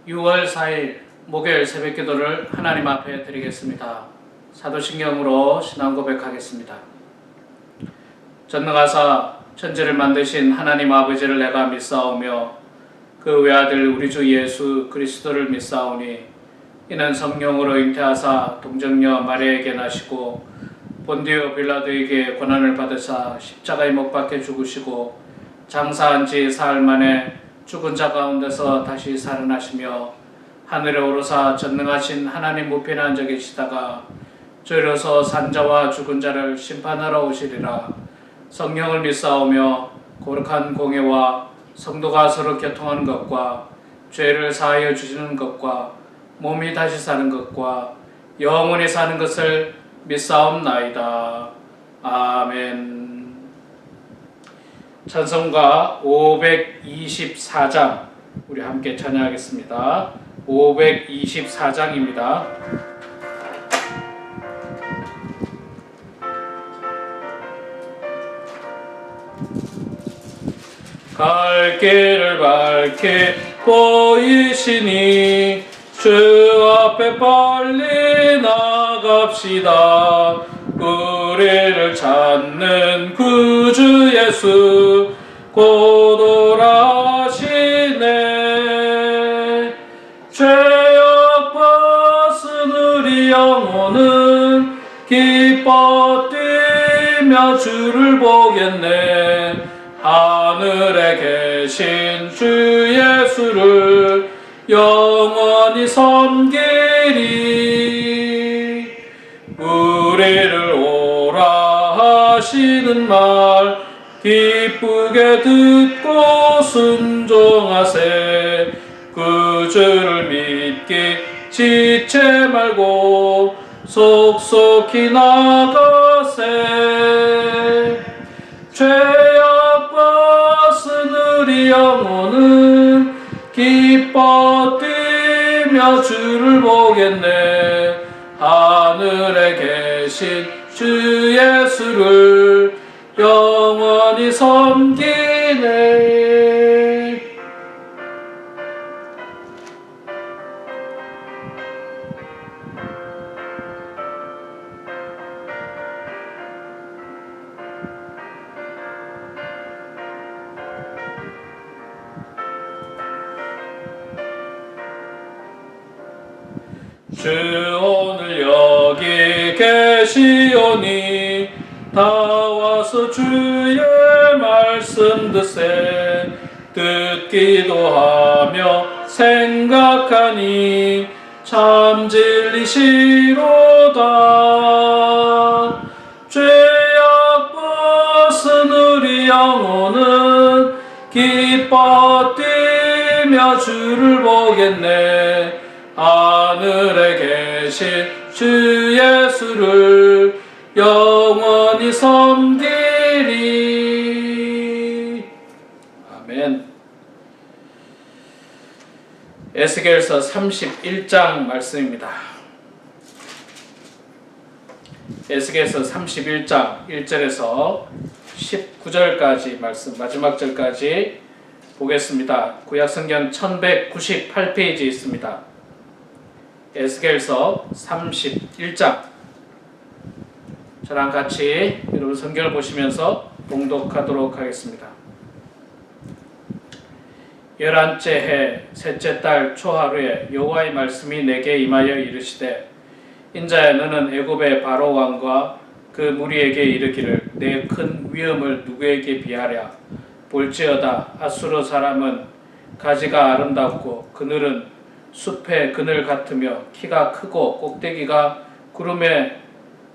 6월 4일 목요일 새벽기도를 하나님 앞에 드리겠습니다. 사도신경으로 신앙 고백하겠습니다. 전능하사 천지를 만드신 하나님 아버지를 내가 믿사오며 그 외아들 우리 주 예수 그리스도를 믿사오니 이는 성령으로 잉태하사 동정녀 마리아에게 나시고 본디오 빌라도에게 고난을 받으사 십자가에 못 박혀 죽으시고 장사한 지 사흘 만에 죽은 자 가운데서 다시 살아나시며 하늘에 오르사 전능하신 하나님 우편에 앉아 계시다가 저리로서 산자와 죽은 자를 심판하러 오시리라. 성령을 믿사오며 거룩한 공예와 성도가 서로 교통하는 것과 죄를 사하여 주시는 것과 몸이 다시 사는 것과 영원히 사는 것을 믿사옵나이다. 아멘. 찬송가 524장 우리 함께 찬양하겠습니다. 524장입니다. 갈 길을 밝게 보이시니 주 앞에 빨리 나갑시다. 우리를 찾는 구주 예수 곧 오라시네. 죄악 벗은 우리 영혼은 기뻐 뛰며 주를 보겠네. 하늘에 계신 주 예수를 영원히 섬기리. 우리를 오라 하시는 말 기쁘게 듣고 순종하세. 그 주를 믿기 지체 말고 속속히 나가세. 죄악 벗은 우리 영혼은 기뻐 뛰며 주를 보겠네. 하늘에 계신 주 예수를 영원히 섬기네. 주 오늘 여기 계시오니 다 와서 주의 말씀 듣세. 듣기도 하며 생각하니 참 진리시로다. 죄악 벗은 우리 영혼은 기뻐 뛰며 주를 보겠네. 하늘에 계신 주 예수를 영원히 섬기리. 아멘. 에스겔서 31장 말씀입니다. 에스겔서 31장 1절에서 19절까지 말씀, 마지막 절까지 보겠습니다. 구약성경 1198페이지에 있습니다. 에스겔서 31장. 저랑 같이 여러분 성경을 보시면서 봉독하도록 하겠습니다. 11째 해 셋째 달 초하루에 여호와의 말씀이 내게 임하여 이르시되 인자야 너는 애굽의 바로 왕과 그 무리에게 이르기를 내 큰 위엄을 누구에게 비하랴. 볼지어다 아수르 사람은 가지가 아름답고 그늘은 숲의 그늘 같으며 키가 크고 꼭대기가 구름에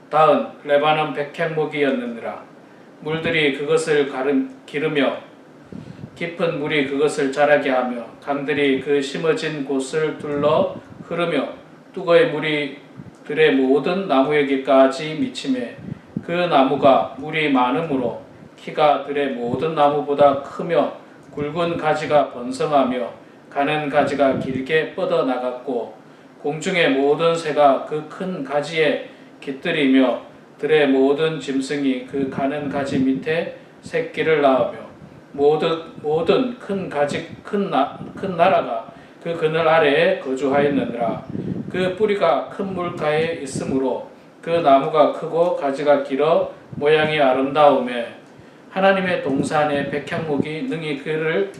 닿은 레바논 백향목이었느니라. 물들이 그것을 기르며 깊은 물이 그것을 자라게 하며 강들이 그 심어진 곳을 둘러 흐르며 뚜거의 물이 들의 모든 나무에게까지 미치매 그 나무가 물이 많으므로 키가 들의 모든 나무보다 크며 굵은 가지가 번성하며 가는 가지가 길게 뻗어나갔고 공중의 모든 새가 그 큰 가지에 깃들이며 들의 모든 짐승이 그 가는 가지 밑에 새끼를 낳으며 모든 큰 나라가 그 그늘 아래에 거주하였느니라. 그 뿌리가 큰 물가에 있으므로 그 나무가 크고 가지가 길어 모양이 아름다우매 하나님의 동산의 백향목이 능히 그를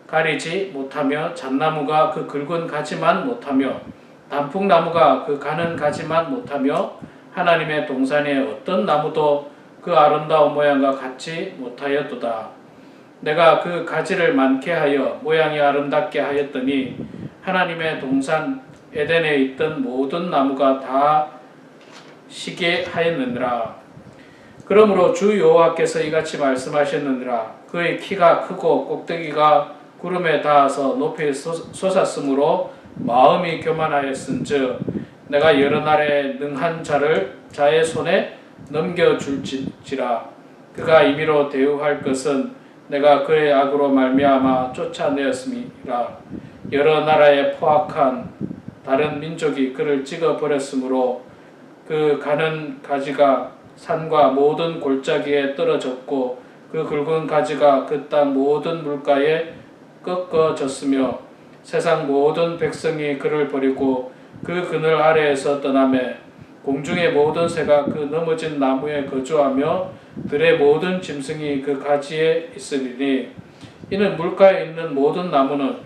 가리지 못하며 잣나무가 그 굵은 가지만 못하며 단풍나무가 그 가는 가지만 못하며 하나님의 동산의 어떤 나무도 그 아름다운 모양과 같지 못하였도다. 내가 그 가지를 많게 하여 모양이 아름답게 하였더니 하나님의 동산 에덴에 있던 모든 나무가 다 시게 하였느니라. 그러므로 주 여호와께서 이같이 말씀하셨느니라. 그의 키가 크고 꼭대기가 구름에 닿아서 높이 솟았으므로 마음이 교만하였은즉 내가 여러 날에 능한 자의 손에 넘겨줄지라. 그가 임의로 대우할 것은 내가 그의 악으로 말미암아 쫓아내었음이라. 여러 나라에 포악한 다른 민족이 그를 찍어버렸으므로 그 가는 가지가 산과 모든 골짜기에 떨어졌고 그 굵은 가지가 그 땅 모든 물가에 꺾어졌으며 세상 모든 백성이 그를 버리고 그 그늘 아래에서 떠나매 공중의 모든 새가 그 넘어진 나무에 거주하며 들의 모든 짐승이 그 가지에 있으리니 이는 물가에 있는 모든 나무는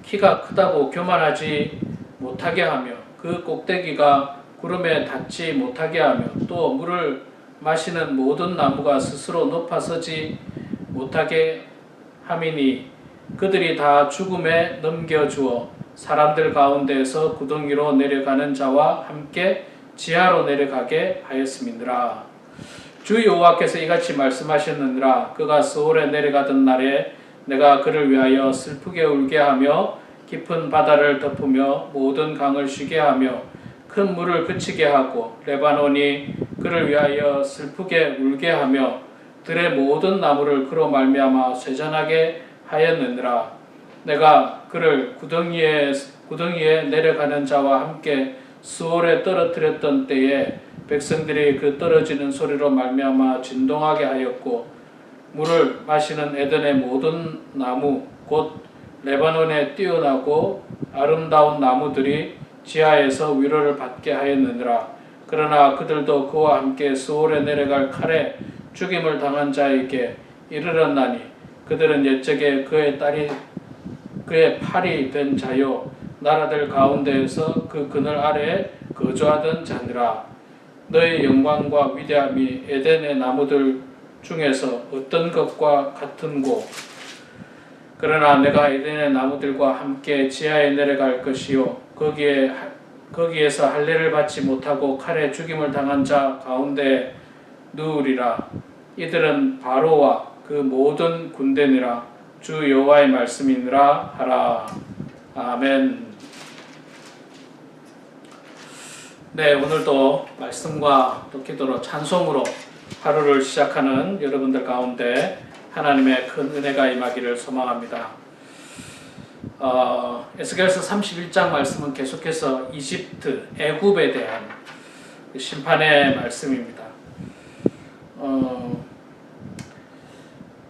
키가 크다고 교만하지 못하게 하며 그 꼭대기가 구름에 닿지 못하게 하며 또 물을 마시는 모든 나무가 스스로 높아서지 못하게 함이니 그들이 다 죽음에 넘겨주어 사람들 가운데에서 구덩이로 내려가는 자와 함께 지하로 내려가게 하였음이니라. 주 여호와께서 이같이 말씀하셨느니라. 그가 스올에 내려가던 날에 내가 그를 위하여 슬프게 울게 하며 깊은 바다를 덮으며 모든 강을 쉬게 하며 큰 물을 그치게 하고 레바논이 그를 위하여 슬프게 울게 하며 들의 모든 나무를 그로 말미암아 쇠잔하게 하였느니라. 내가 그를 구덩이에 내려가는 자와 함께 스올에 떨어뜨렸던 때에 백성들이 그 떨어지는 소리로 말미암아 진동하게 하였고 물을 마시는 에덴의 모든 나무 곧 레바논에 뛰어나고 아름다운 나무들이 지하에서 위로를 받게 하였느니라. 그러나 그들도 그와 함께 스올에 내려갈 칼에 죽임을 당한 자에게 이르렀나니 그들은 옛적에 그의 팔이 된 자요 나라들 가운데에서 그 그늘 아래에 거주하던 자니라. 너의 영광과 위대함이 에덴의 나무들 중에서 어떤 것과 같은고 그러나 내가 에덴의 나무들과 함께 지하에 내려갈 것이요 거기에서 할례를 받지 못하고 칼에 죽임을 당한 자 가운데 누우리라. 이들은 바로와 그 모든 군대니라. 주 여호와의 말씀이니라 하라. 아멘. 네, 오늘도 말씀과 또 기도로 찬송으로 하루를 시작하는 여러분들 가운데 하나님의 큰 은혜가 임하기를 소망합니다. 에스겔서 31장 말씀은 계속해서 이집트, 애굽에 대한 심판의 말씀입니다.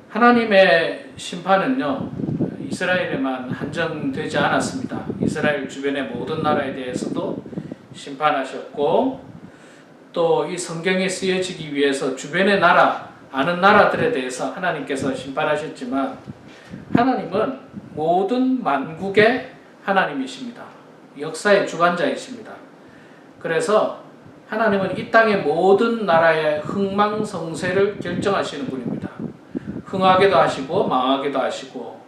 하나님의 심판은요, 이스라엘에만 한정되지 않았습니다. 이스라엘 주변의 모든 나라에 대해서도 심판하셨고, 또 이 성경에 쓰여지기 위해서 주변의 나라, 아는 나라들에 대해서 하나님께서 심판하셨지만, 하나님은 모든 만국의 하나님이십니다. 역사의 주관자이십니다. 그래서 하나님은 이 땅의 모든 나라의 흥망성쇠를 결정하시는 분입니다. 흥하게도 하시고 망하게도 하시고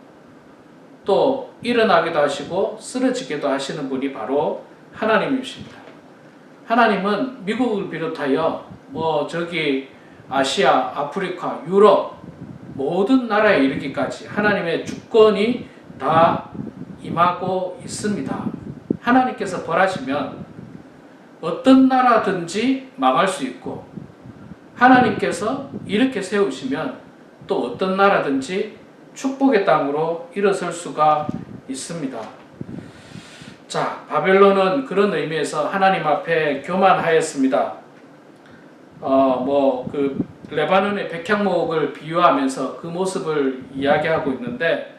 또 일어나기도 하시고 쓰러지게도 하시는 분이 바로 하나님이십니다. 하나님은 미국을 비롯하여 저기 아시아, 아프리카, 유럽 모든 나라에 이르기까지 하나님의 주권이 다 임하고 있습니다. 하나님께서 벌하시면 어떤 나라든지 망할 수 있고 하나님께서 이렇게 세우시면 또 어떤 나라든지 축복의 땅으로 일어설 수가 있습니다. 자, 바벨론은 그런 의미에서 하나님 앞에 교만하였습니다. 레바논의 백향목을 비유하면서 그 모습을 이야기하고 있는데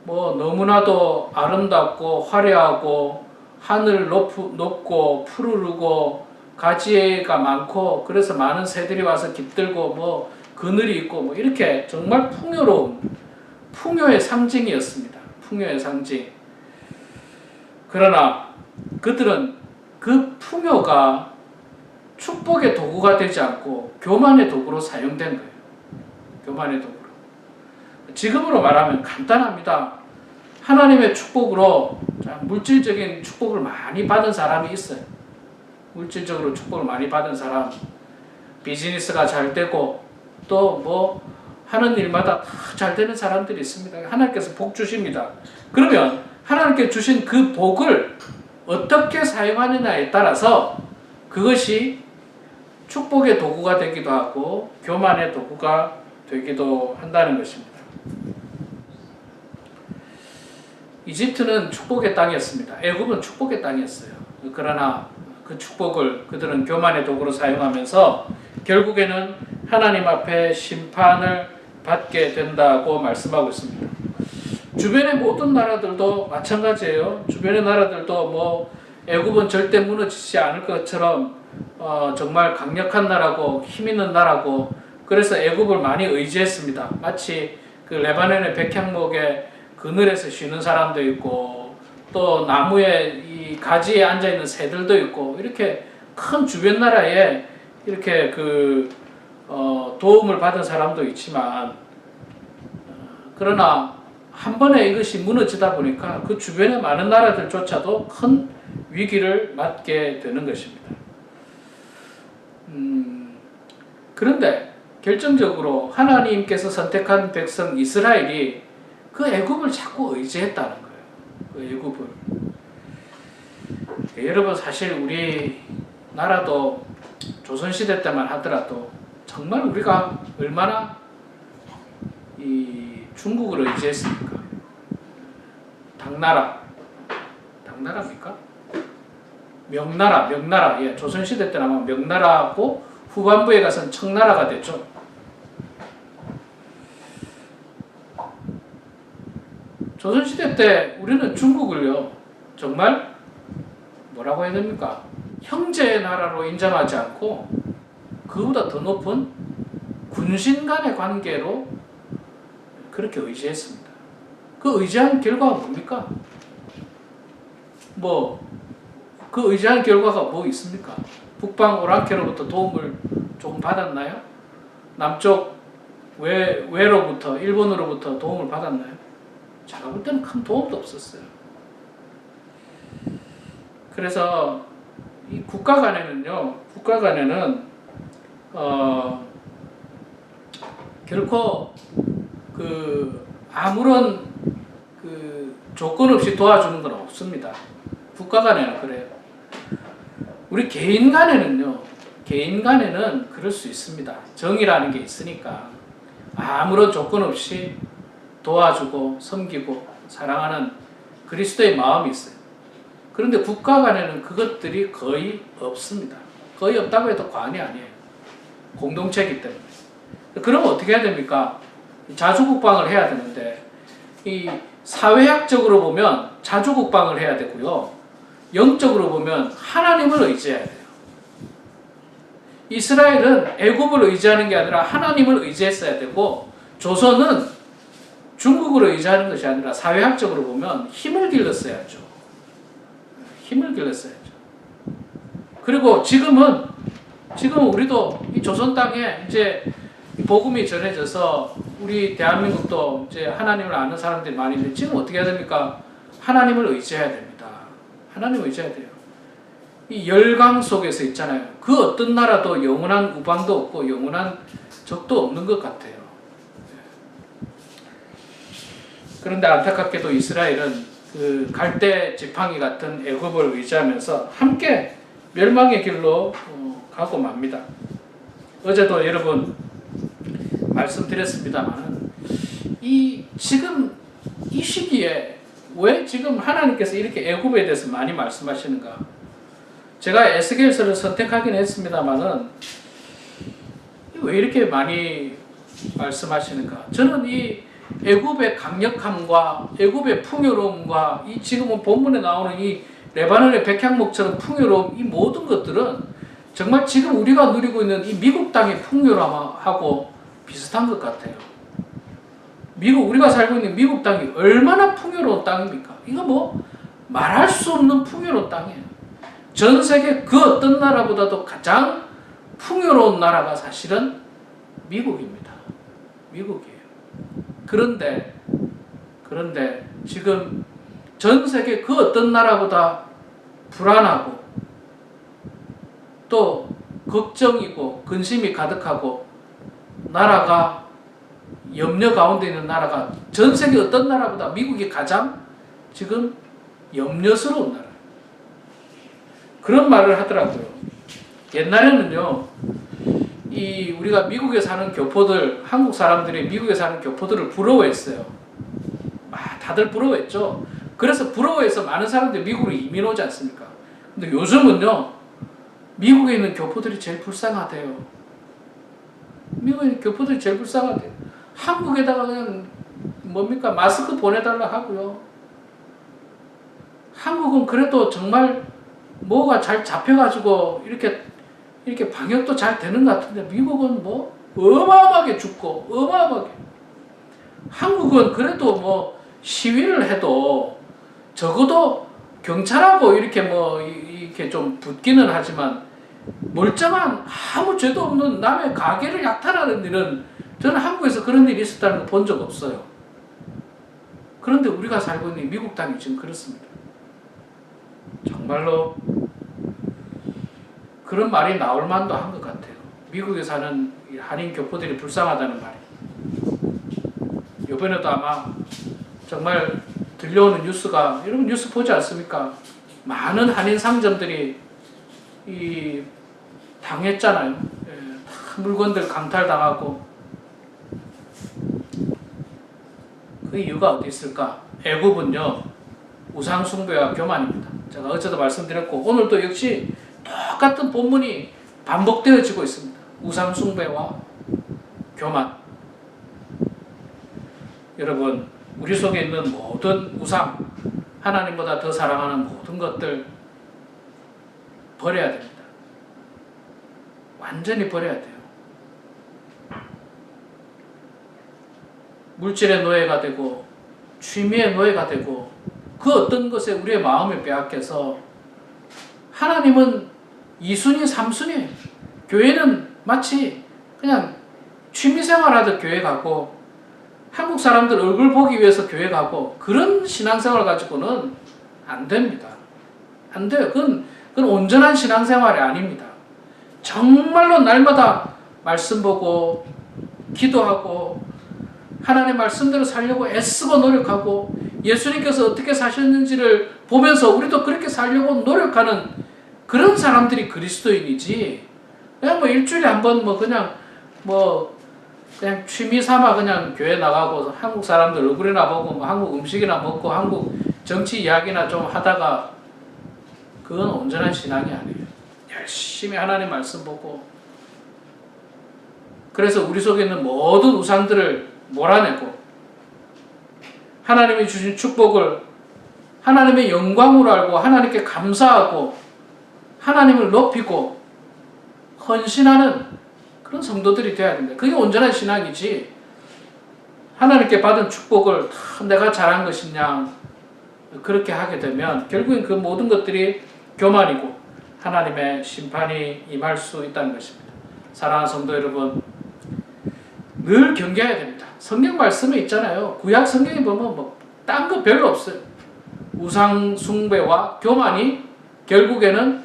뭐 너무나도 아름답고 화려하고 하늘 높고 푸르르고 가지가 많고 그래서 많은 새들이 와서 깃들고 뭐 그늘이 있고 뭐 이렇게 정말 풍요로운 풍요의 상징이었습니다. 풍요의 상징. 그러나 그들은 그 풍요가 축복의 도구가 되지 않고 교만의 도구로 사용된 거예요. 교만의 도구로. 지금으로 말하면 간단합니다. 하나님의 축복으로 물질적인 축복을 많이 받은 사람이 있어요. 물질적으로 축복을 많이 받은 사람, 비즈니스가 잘 되고 또 뭐 하는 일마다 다 잘 되는 사람들이 있습니다. 하나님께서 복 주십니다. 그러면 하나님께 주신 그 복을 어떻게 사용하느냐에 따라서 그것이 축복의 도구가 되기도 하고 교만의 도구가 되기도 한다는 것입니다. 이집트는 축복의 땅이었습니다. 애굽은 축복의 땅이었어요. 그러나 그 축복을 그들은 교만의 도구로 사용하면서 결국에는 하나님 앞에 심판을 받게 된다고 말씀하고 있습니다. 주변의 모든 나라들도 마찬가지예요. 주변의 나라들도 뭐 애굽은 절대 무너지지 않을 것처럼 정말 강력한 나라고 힘 있는 나라고 그래서 애굽을 많이 의지했습니다. 마치 그 레바논의 백향목에 그늘에서 쉬는 사람도 있고 또 나무에 이 가지에 앉아 있는 새들도 있고 이렇게 큰 주변 나라에 이렇게 도움을 받은 사람도 있지만 그러나 한 번에 이것이 무너지다 보니까 그 주변의 많은 나라들조차도 큰 위기를 맞게 되는 것입니다. 그런데 결정적으로 하나님께서 선택한 백성 이스라엘이 그 애굽을 자꾸 의지했다는 거예요. 그 애굽을. 여러분 사실 우리 나라도 조선시대 때만 하더라도 정말 우리가 얼마나 이 중국을 의지했습니까? 당나라입니까? 명나라. 예, 조선시대 때는 아마 명나라고 후반부에 가서는 청나라가 됐죠. 조선시대 때 우리는 중국을요, 정말 뭐라고 해야 됩니까? 형제의 나라로 인정하지 않고 그보다 더 높은 군신 간의 관계로 그렇게 의지했습니다. 그 의지한 결과가 뭡니까? 그 의지한 결과가 뭐 있습니까? 북방 오랑캐로부터 도움을 조금 받았나요? 남쪽 외로부터 일본으로부터 도움을 받았나요? 제가 볼 때는 큰 도움도 없었어요. 그래서 이 국가 간에는 결코 아무런 조건 없이 도와주는 건 없습니다. 국가 간에는 그래요. 우리 개인 간에는 그럴 수 있습니다. 정이라는 게 있으니까 아무런 조건 없이 도와주고 섬기고 사랑하는 그리스도의 마음이 있어요. 그런데 국가 간에는 그것들이 거의 없습니다. 거의 없다고 해도 과언이 아니에요. 공동체이기 때문에. 그러면 어떻게 해야 됩니까? 자주국방을 해야 되는데 이 사회학적으로 보면 자주국방을 해야 되고요. 영적으로 보면 하나님을 의지해야 돼요. 이스라엘은 애굽을 의지하는 게 아니라 하나님을 의지했어야 되고 조선은 중국을 의지하는 것이 아니라 사회학적으로 보면 힘을 길렀어야죠. 그리고 지금 우리도 이 조선 땅에 이제 복음이 전해져서 우리 대한민국도 이제 하나님을 아는 사람들이 많이 있는데 지금 어떻게 해야 됩니까? 하나님을 의지해야 됩니다. 하나님을 의지해야 돼요. 이 열강 속에서 있잖아요. 그 어떤 나라도 영원한 우방도 없고 영원한 적도 없는 것 같아요. 그런데 안타깝게도 이스라엘은 그 갈대 지팡이 같은 애굽을 의지하면서 함께 멸망의 길로 가고 맙니다. 어제도 여러분 말씀드렸습니다만 지금 이 시기에 왜 지금 하나님께서 이렇게 애굽에 대해서 많이 말씀하시는가? 제가 에스겔서를 선택하긴 했습니다만은 왜 이렇게 많이 말씀하시는가? 저는 이 애굽의 강력함과 애굽의 풍요로움과 이 지금 본문에 나오는 이 레바논의 백향목처럼 풍요로움, 이 모든 것들은 정말 지금 우리가 누리고 있는 이 미국 땅의 풍요로움하고 비슷한 것 같아요. 우리가 살고 있는 미국 땅이 얼마나 풍요로운 땅입니까? 이거 뭐 말할 수 없는 풍요로운 땅이에요. 전 세계 그 어떤 나라보다도 가장 풍요로운 나라가 사실은 미국입니다. 미국이에요. 그런데 지금 전 세계 그 어떤 나라보다 불안하고 또 걱정이고 근심이 가득하고 나라가 염려 가운데 있는 나라가 전 세계 어떤 나라보다 미국이 가장 지금 염려스러운 나라. 그런 말을 하더라고요. 옛날에는요, 우리가 미국에 사는 교포들, 한국 사람들이 미국에 사는 교포들을 부러워했어요. 다들 부러워했죠. 그래서 부러워해서 많은 사람들이 미국으로 이민 오지 않습니까? 근데 요즘은요, 미국에 있는 교포들이 제일 불쌍하대요. 미국에 있는 교포들이 제일 불쌍하대요. 한국에다가 그냥 마스크 보내달라 하고요. 한국은 그래도 정말 뭐가 잘 잡혀가지고 이렇게 방역도 잘 되는 것 같은데 미국은 뭐 어마어마하게 죽고 어마어마하게. 한국은 그래도 시위를 해도 적어도 경찰하고 이렇게 좀 붙기는 하지만 멀쩡한 아무 죄도 없는 남의 가게를 약탈하는 일은 저는 한국에서 그런 일이 있었다는 거 본 적 없어요. 그런데 우리가 살고 있는 미국 땅이 지금 그렇습니다. 정말로 그런 말이 나올 만도 한 것 같아요. 미국에 사는 한인 교포들이 불쌍하다는 말이. 이번에도 아마 정말 들려오는 뉴스가, 여러분 뉴스 보지 않습니까? 많은 한인 상점들이 당했잖아요. 물건들 강탈당하고. 그 이유가 어디 있을까? 애굽은요, 우상 숭배와 교만입니다. 제가 어제도 말씀드렸고 오늘도 역시 똑같은 본문이 반복되어지고 있습니다. 우상 숭배와 교만. 여러분, 우리 속에 있는 모든 우상, 하나님보다 더 사랑하는 모든 것들 버려야 됩니다. 완전히 버려야 돼요. 물질의 노예가 되고 취미의 노예가 되고 그 어떤 것에 우리의 마음을 빼앗겨서 하나님은 2순위, 3순위. 교회는 마치 그냥 취미생활하듯 교회 가고 한국 사람들 얼굴 보기 위해서 교회 가고 그런 신앙생활 가지고는 안 됩니다. 안 돼요. 그건 온전한 신앙생활이 아닙니다. 정말로 날마다 말씀 보고 기도하고 하나님의 말씀대로 살려고 애쓰고 노력하고 예수님께서 어떻게 사셨는지를 보면서 우리도 그렇게 살려고 노력하는 그런 사람들이 그리스도인이지, 그냥 일주일에 한 번 그냥 취미 삼아 그냥 교회 나가고 한국 사람들 얼굴이나 보고 한국 음식이나 먹고 한국 정치 이야기나 좀 하다가 그건 온전한 신앙이 아니에요. 열심히 하나님 말씀 보고, 그래서 우리 속에 있는 모든 우상들을 몰아내고 하나님이 주신 축복을 하나님의 영광으로 알고 하나님께 감사하고 하나님을 높이고 헌신하는 그런 성도들이 되어야 됩니다. 그게 온전한 신앙이지, 하나님께 받은 축복을 다 내가 잘한 것이냐 그렇게 하게 되면 결국엔 그 모든 것들이 교만이고 하나님의 심판이 임할 수 있다는 것입니다. 사랑하는 성도 여러분, 늘 경계해야 됩니다. 성경 말씀에 있잖아요. 구약 성경에 보면 딴 거 별로 없어요. 우상 숭배와 교만이 결국에는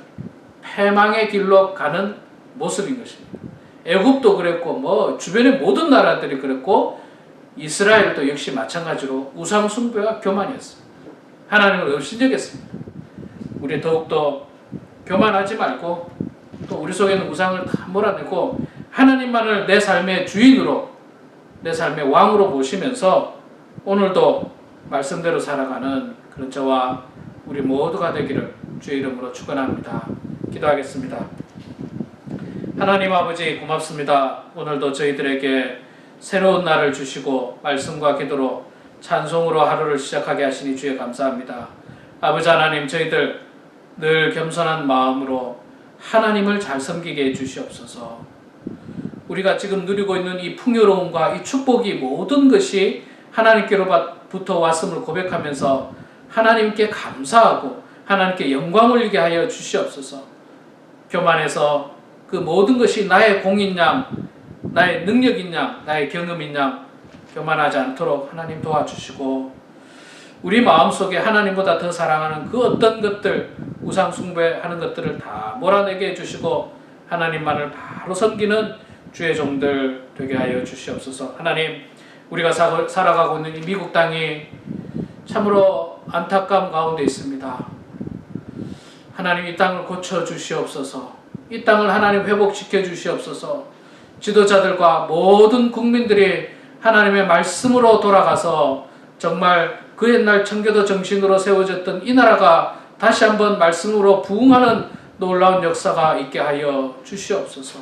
패망의 길로 가는 모습인 것입니다. 애굽도 그랬고 주변의 모든 나라들이 그랬고 이스라엘도 역시 마찬가지로 우상 숭배와 교만이었습니다. 하나님을 업신여겼습니다. 우리 더욱더 교만하지 말고 또 우리 속에 있는 우상을 다 몰아내고 하나님만을 내 삶의 주인으로, 내 삶의 왕으로 보시면서 오늘도 말씀대로 살아가는 그런 저와 우리 모두가 되기를 주의 이름으로 축원합니다. 기도하겠습니다. 하나님 아버지 고맙습니다. 오늘도 저희들에게 새로운 날을 주시고 말씀과 기도로 찬송으로 하루를 시작하게 하시니 주에 감사합니다. 아버지 하나님, 저희들 늘 겸손한 마음으로 하나님을 잘 섬기게 해주시옵소서. 우리가 지금 누리고 있는 이 풍요로움과 이 축복이 모든 것이 하나님께로부터 왔음을 고백하면서 하나님께 감사하고 하나님께 영광 올리게 하여 주시옵소서. 교만해서 그 모든 것이 나의 공인 양, 나의 능력인 양, 나의 경험인 양 교만하지 않도록 하나님 도와주시고, 우리 마음속에 하나님보다 더 사랑하는 그 어떤 것들, 우상 숭배하는 것들을 다 몰아내게 해주시고 하나님만을 바로 섬기는 주의 종들 되게 하여 주시옵소서. 하나님, 우리가 살아가고 있는 이 미국 땅이 참으로 안타까움 가운데 있습니다. 하나님, 이 땅을 고쳐 주시옵소서. 이 땅을 하나님 회복시켜 주시옵소서. 지도자들과 모든 국민들이 하나님의 말씀으로 돌아가서 정말 그 옛날 청교도 정신으로 세워졌던 이 나라가 다시 한번 말씀으로 부흥하는 놀라운 역사가 있게 하여 주시옵소서.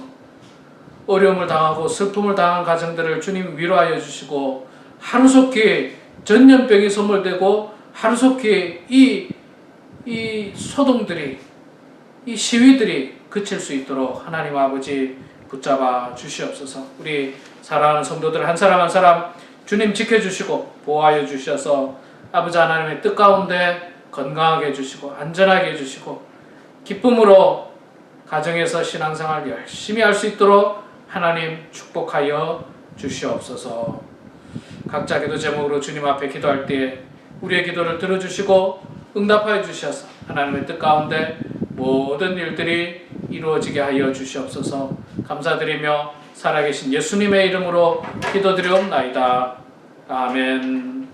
어려움을 당하고 슬픔을 당한 가정들을 주님 위로하여 주시고, 하루속히 전염병이 소멸되고 하루속히 이 소동들이, 이 시위들이 그칠 수 있도록 하나님 아버지 붙잡아 주시옵소서. 우리 사랑하는 성도들 한 사람 한 사람 주님 지켜주시고 보호하여 주셔서 아버지 하나님의 뜻 가운데 건강하게 해주시고 안전하게 해주시고 기쁨으로 가정에서 신앙생활 열심히 할 수 있도록 하나님 축복하여 주시옵소서. 각자 기도 제목으로 주님 앞에 기도할 때에 우리의 기도를 들어주시고 응답하여 주셔서 하나님의 뜻 가운데 모든 일들이 이루어지게 하여 주시옵소서. 감사드리며 살아계신 예수님의 이름으로 기도드리옵나이다. 아멘.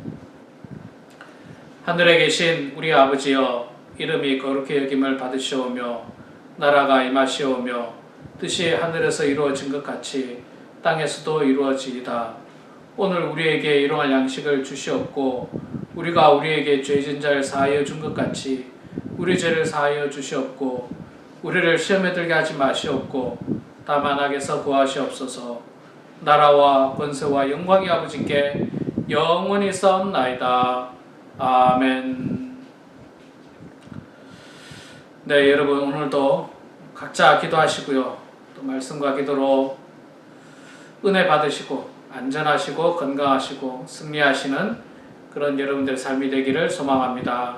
하늘에 계신 우리 아버지여, 이름이 거룩히 여김을 받으시오며 나라가 임하시오며 뜻이 하늘에서 이루어진 것 같이 땅에서도 이루어지이다. 오늘 우리에게 일용할 양식을 주시옵고 우리가 우리에게 죄진 자를 사하여 준 것 같이 우리 죄를 사하여 주시옵고 우리를 시험에 들게 하지 마시옵고 다만 악에서 구하시옵소서. 나라와 권세와 영광이 아버지께 영원히 싸움나이다. 아멘. 네, 여러분 오늘도 각자 기도하시고요. 또 말씀과 기도로 은혜 받으시고 안전하시고 건강하시고 승리하시는 그런 여러분들의 삶이 되기를 소망합니다.